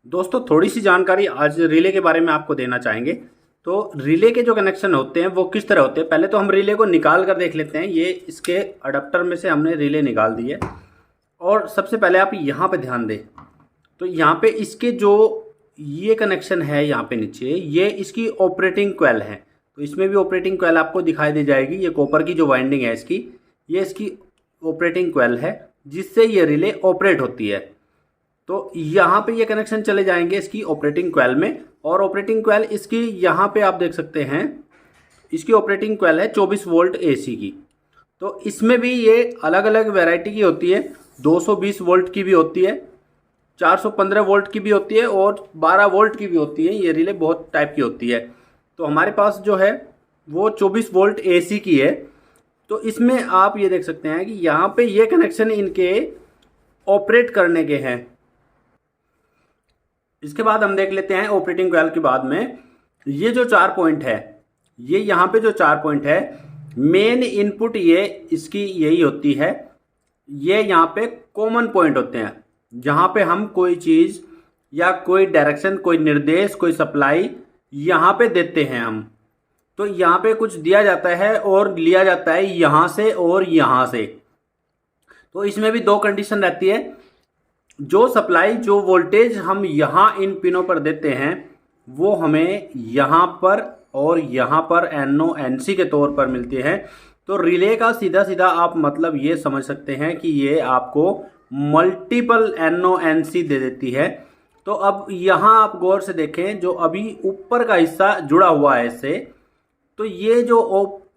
दोस्तों थोड़ी सी जानकारी आज रिले के बारे में आपको देना चाहेंगे। तो रिले के जो कनेक्शन होते हैं वो किस तरह होते हैं, पहले तो हम रिले को निकाल कर देख लेते हैं। ये इसके अडाप्टर में से हमने रिले निकाल दी है। और सबसे पहले आप यहाँ पे ध्यान दें, तो यहाँ पे इसके जो ये कनेक्शन है यहाँ पे नीचे, ये इसकी ऑपरेटिंग कॉइल है। तो इसमें भी ऑपरेटिंग कॉइल आपको दिखाई दे जाएगी। ये कॉपर की जो वाइंडिंग है इसकी, ये इसकी ऑपरेटिंग कॉइल है जिससे ये रिले ऑपरेट होती है। तो यहाँ पे ये कनेक्शन चले जाएंगे इसकी ऑपरेटिंग कॉइल में। और ऑपरेटिंग कॉइल इसकी यहाँ पे आप देख सकते हैं, इसकी ऑपरेटिंग कॉइल है 24 वोल्ट एसी की। तो इसमें भी ये अलग अलग वैरायटी की होती है, 220 वोल्ट की भी होती है, 415 वोल्ट की भी होती है और 12 वोल्ट की भी होती है। ये रिले बहुत टाइप की होती है। तो हमारे पास जो है वो 24 वोल्ट एसी की है। तो इसमें आप ये देख सकते हैं कि यहाँ पे ये कनेक्शन इनके ऑपरेट करने के हैं। इसके बाद हम देख लेते हैं ऑपरेटिंग कॉइल के बाद में ये जो 4 पॉइंट है, ये यहाँ पे जो 4 पॉइंट है, मेन इनपुट ये इसकी यही होती है। ये यहाँ पे कॉमन पॉइंट होते हैं जहाँ पे हम कोई चीज़ या कोई डायरेक्शन, कोई निर्देश, कोई सप्लाई यहाँ पे देते हैं हम। तो यहाँ पे कुछ दिया जाता है और लिया जाता है यहाँ से और यहाँ से। तो इसमें भी 2 कंडीशन रहती है। जो सप्लाई, जो वोल्टेज हम यहाँ इन पिनों पर देते हैं वो हमें यहाँ पर और यहाँ पर NO NC के तौर पर मिलते हैं। तो रिले का सीधा सीधा आप मतलब ये समझ सकते हैं कि ये आपको मल्टीपल NO NC दे देती है। तो अब यहाँ आप गौर से देखें, जो अभी ऊपर का हिस्सा जुड़ा हुआ है इससे, तो ये जो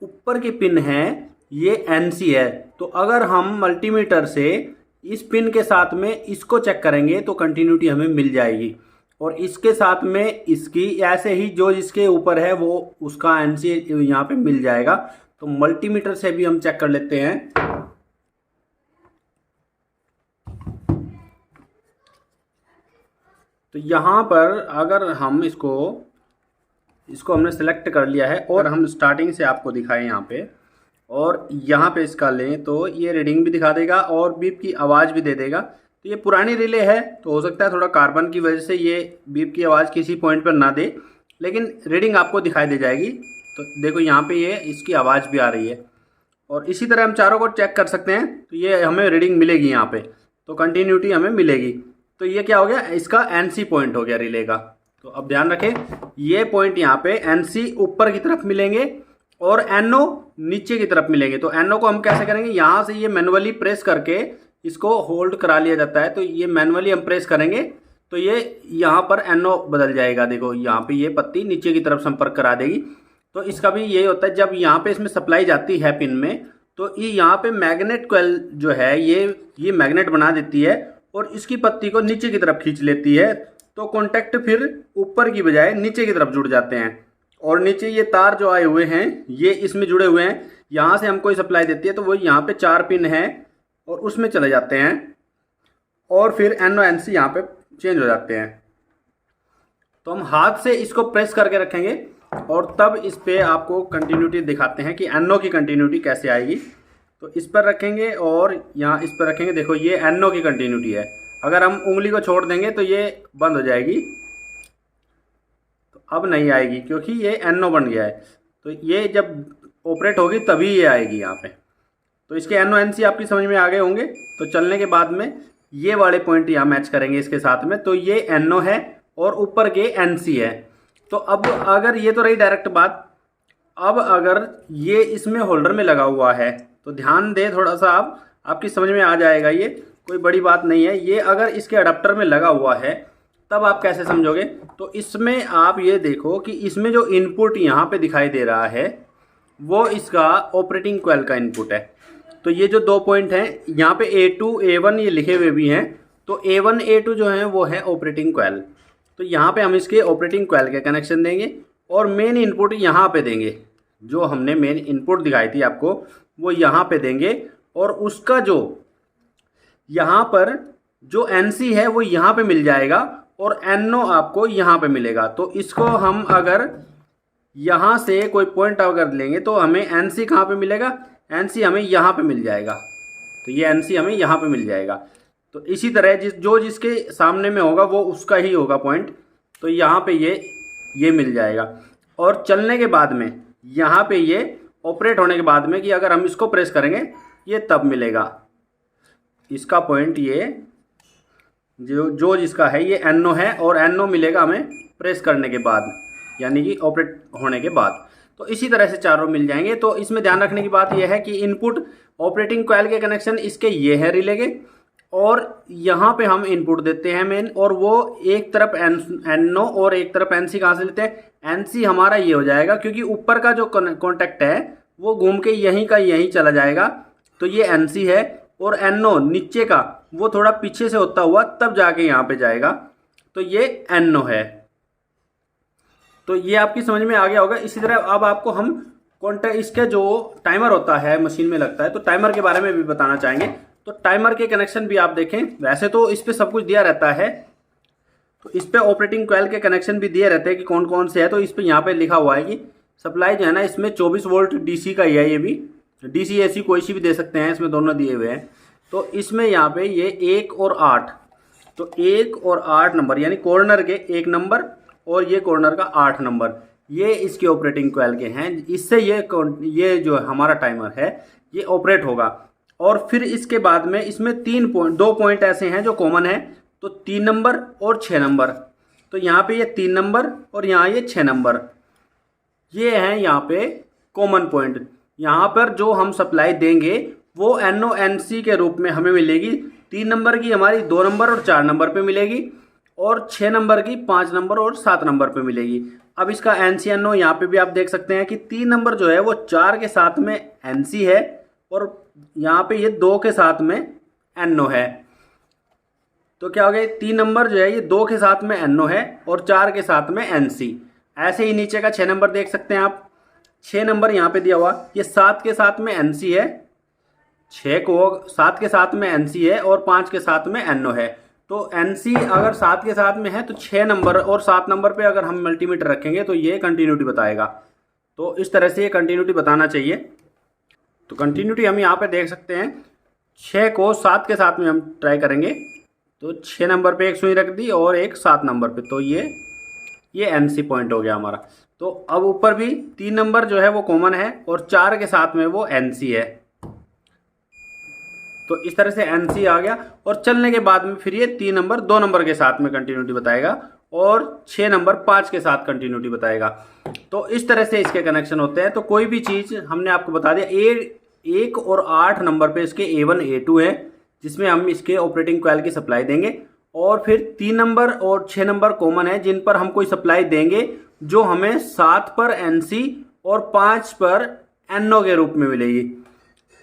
ऊपर की पिन है ये NC है। तो अगर हम मल्टीमीटर से इस पिन के साथ में इसको चेक करेंगे तो कंटिन्यूटी हमें मिल जाएगी। और इसके साथ में इसकी ऐसे ही जो इसके ऊपर है वो उसका NC यहाँ पे मिल जाएगा। तो मल्टीमीटर से भी हम चेक कर लेते हैं। तो यहाँ पर अगर हम इसको हमने सेलेक्ट कर लिया है और हम स्टार्टिंग से आपको दिखाएं यहाँ पे, और यहाँ पे इसका लें तो ये रीडिंग भी दिखा देगा और बीप की आवाज़ भी दे देगा। तो ये पुरानी रिले है तो हो सकता है थोड़ा कार्बन की वजह से ये बीप की आवाज़ किसी पॉइंट पर ना दे, लेकिन रीडिंग आपको दिखाई दे जाएगी। तो देखो यहाँ पे ये इसकी आवाज़ भी आ रही है। और इसी तरह हम चारों को चेक कर सकते हैं। तो ये हमें रीडिंग मिलेगी यहाँ पे, तो कंटिन्यूटी हमें मिलेगी। तो ये क्या हो गया, इसका NC पॉइंट हो गया रिले का। तो अब ध्यान रखें, ये पॉइंट यहाँ पे NC ऊपर की तरफ मिलेंगे और NO नीचे की तरफ मिलेंगे। तो NO को हम कैसे करेंगे, यहाँ से ये मैनुअली प्रेस करके इसको होल्ड करा लिया जाता है। तो ये मैनुअली हम प्रेस करेंगे तो ये यहाँ पर NO बदल जाएगा। देखो यहाँ पे ये पत्ती नीचे की तरफ संपर्क करा देगी। तो इसका भी यही होता है, जब यहाँ पे इसमें सप्लाई जाती है पिन में, तो ये यहाँ पे मैग्नेट कॉइल जो है ये मैग्नेट बना देती है और इसकी पत्ती को नीचे की तरफ खींच लेती है। तो कॉन्टैक्ट फिर ऊपर की बजाय नीचे की तरफ जुड़ जाते हैं। और नीचे ये तार जो आए हुए हैं ये इसमें जुड़े हुए हैं। यहाँ से हम कोई सप्लाई देती है तो वो यहाँ पे 4 पिन है और उसमें चले जाते हैं और फिर NO NC यहाँ पे चेंज हो जाते हैं। तो हम हाथ से इसको प्रेस करके रखेंगे और तब इस पे आपको कंटिन्यूटी दिखाते हैं कि NO की कंटिन्यूटी कैसे आएगी। तो इस पर रखेंगे और यहाँ इस पर रखेंगे। देखो ये NO की कंटिन्यूटी है। अगर हम उंगली को छोड़ देंगे तो ये बंद हो जाएगी, तो अब नहीं आएगी क्योंकि ये NO बन गया है। तो ये जब ऑपरेट होगी तभी ये आएगी यहाँ पे। तो इसके NO NC आपकी समझ में आ गए होंगे। तो चलने के बाद में ये वाले पॉइंट यहाँ मैच करेंगे इसके साथ में। तो ये NO है और ऊपर के NC है। तो अब अगर ये तो रही डायरेक्ट बात, अब अगर ये इसमें होल्डर में लगा हुआ है तो ध्यान दे थोड़ा सा, आपकी समझ में आ जाएगा। ये कोई बड़ी बात नहीं है। ये अगर इसके अडाप्टर में लगा हुआ है तब आप कैसे समझोगे, तो इसमें आप ये देखो कि इसमें जो इनपुट यहाँ पे दिखाई दे रहा है वो इसका ऑपरेटिंग कॉइल का इनपुट है। तो ये जो 2 पॉइंट हैं यहाँ पे A2 A1 ये लिखे हुए भी हैं। तो A1 A2 जो है वो है ऑपरेटिंग कॉइल। तो यहाँ पे हम इसके ऑपरेटिंग कॉइल के कनेक्शन देंगे और मेन इनपुट यहाँ पे देंगे। जो हमने मेन इनपुट दिखाई थी आपको वो यहाँ पे देंगे और उसका जो यहाँ पर जो NC है वो यहाँ पे मिल जाएगा और NO आपको यहाँ पे मिलेगा। तो इसको हम अगर यहाँ से कोई पॉइंट अगर लेंगे तो हमें NC कहाँ पे मिलेगा, NC हमें यहाँ पे मिल जाएगा। तो ये NC हमें यहाँ पे मिल जाएगा। तो इसी तरह जिसके सामने में होगा वो उसका ही होगा पॉइंट। तो यहाँ पे ये मिल जाएगा। और चलने के बाद में यहाँ पे ये ऑपरेट होने के बाद में कि अगर हम इसको प्रेस करेंगे ये तब मिलेगा इसका पॉइंट। ये जो जिसका है ये NO है और NO मिलेगा हमें प्रेस करने के बाद, यानी कि ऑपरेट होने के बाद। तो इसी तरह से चारों मिल जाएंगे। तो इसमें ध्यान रखने की बात यह है कि इनपुट ऑपरेटिंग कॉइल के कनेक्शन इसके ये है रिले के, और यहाँ पे हम इनपुट देते हैं मेन, और वो एक तरफ NO और एक तरफ NC कहाँ से लेते हैं, NC हमारा ये हो जाएगा क्योंकि ऊपर का जो कॉन्टैक्ट है वो घूम के यहीं का यहीं चला जाएगा, तो ये NC है। और NO नीचे का वो थोड़ा पीछे से होता हुआ तब जाके यहाँ पे जाएगा, तो ये NO है। तो ये आपकी समझ में आ गया होगा। इसी तरह अब आपको हम इसके जो टाइमर होता है मशीन में लगता है, तो टाइमर के बारे में भी बताना चाहेंगे। तो टाइमर के कनेक्शन भी आप देखें, वैसे तो इस पे सब कुछ दिया रहता है, तो इस पे ऑपरेटिंग कॉइल के कनेक्शन भी दिए रहते हैं कि कौन कौन से है। तो इस पे यहाँ पे लिखा हुआ है कि सप्लाई जो है ना इसमें 24 वोल्ट DC का ही है, ये भी DC AC कोई सी भी दे सकते हैं, इसमें दोनों दिए हुए हैं। तो इसमें यहाँ पे ये 1 और 8, तो 1 और 8 नंबर यानी कॉर्नर के 1 नंबर और ये कॉर्नर का 8 नंबर, ये इसके ऑपरेटिंग कॉइल के हैं। इससे ये जो हमारा टाइमर है ये ऑपरेट होगा। और फिर इसके बाद में इसमें 2 पॉइंट ऐसे हैं जो कॉमन है, तो 3 नंबर और 6 नंबर। तो यहाँ पे ये 3 नंबर और यहाँ ये 6 नंबर, ये हैं यहाँ पे कॉमन पॉइंट। यहाँ पर जो हम सप्लाई देंगे वो NO NC के रूप में हमें मिलेगी। 3 नंबर की हमारी 2 नंबर और 4 नंबर पे मिलेगी, और 6 नंबर की 5 नंबर और 7 नंबर पे मिलेगी। अब इसका NC NO यहाँ पे भी आप देख सकते हैं कि 3 नंबर जो है वो 4 के साथ में NC है, और यहाँ पे ये 2 के साथ में NO है। तो क्या हो गया, 3 नंबर जो है ये 2 के साथ में NO है और 4 के साथ में NC। ऐसे ही नीचे का 6 नंबर देख सकते हैं आप, 6 नंबर यहाँ पे दिया हुआ, ये 7 के साथ में NC है, 7 के साथ में NC है और 5 के साथ में NO है। तो NC अगर 7 के साथ में है तो 6 नंबर और 7 नंबर पे अगर हम मल्टीमीटर रखेंगे तो ये कंटिन्यूटी बताएगा। तो इस तरह से ये कंटिन्यूटी बताना चाहिए। तो कंटिन्यूटी हम यहाँ पे देख सकते हैं, 6 को 7 के साथ में हम ट्राई करेंगे, तो 6 नंबर पे एक सुई रख दी और एक 7 नंबर पे, तो ये NC पॉइंट हो गया हमारा। तो अब ऊपर भी 3 नंबर जो है वो कॉमन है और 4 के साथ में वो NC है। तो इस तरह से NC आ गया। और चलने के बाद में फिर ये 3 नंबर 2 नंबर के साथ में कंटिन्यूटी बताएगा और 6 नंबर 5 के साथ कंटिन्यूटी बताएगा। तो इस तरह से इसके कनेक्शन होते हैं। तो कोई भी चीज़ हमने आपको बता दिया, 1 और 8 नंबर पे इसके A1 A2 है, जिसमें हम इसके ऑपरेटिंग कॉइल की सप्लाई देंगे। और फिर 3 नंबर और 6 नंबर कॉमन है जिन पर हम कोई सप्लाई देंगे, जो हमें 7 पर NC और 5 पर NO के रूप में मिलेगी।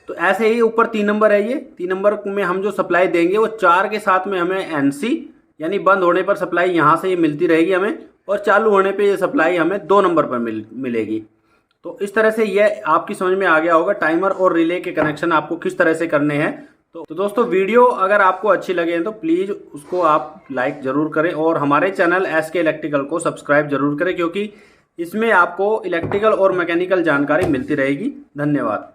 तो ऐसे ही ऊपर 3 नंबर है, ये 3 नंबर में हम जो सप्लाई देंगे वो 4 के साथ में हमें NC, यानी बंद होने पर सप्लाई यहाँ से ये मिलती रहेगी हमें, और चालू होने पे ये सप्लाई हमें 2 नंबर पर मिलेगी। तो इस तरह से ये आपकी समझ में आ गया होगा टाइमर और रिले के कनेक्शन आपको किस तरह से करने हैं। तो दोस्तों वीडियो अगर आपको अच्छी लगे तो प्लीज़ उसको आप लाइक ज़रूर करें और हमारे चैनल SK इलेक्ट्रिकल को सब्सक्राइब जरूर करें, क्योंकि इसमें आपको इलेक्ट्रिकल और मैकेनिकल जानकारी मिलती रहेगी। धन्यवाद।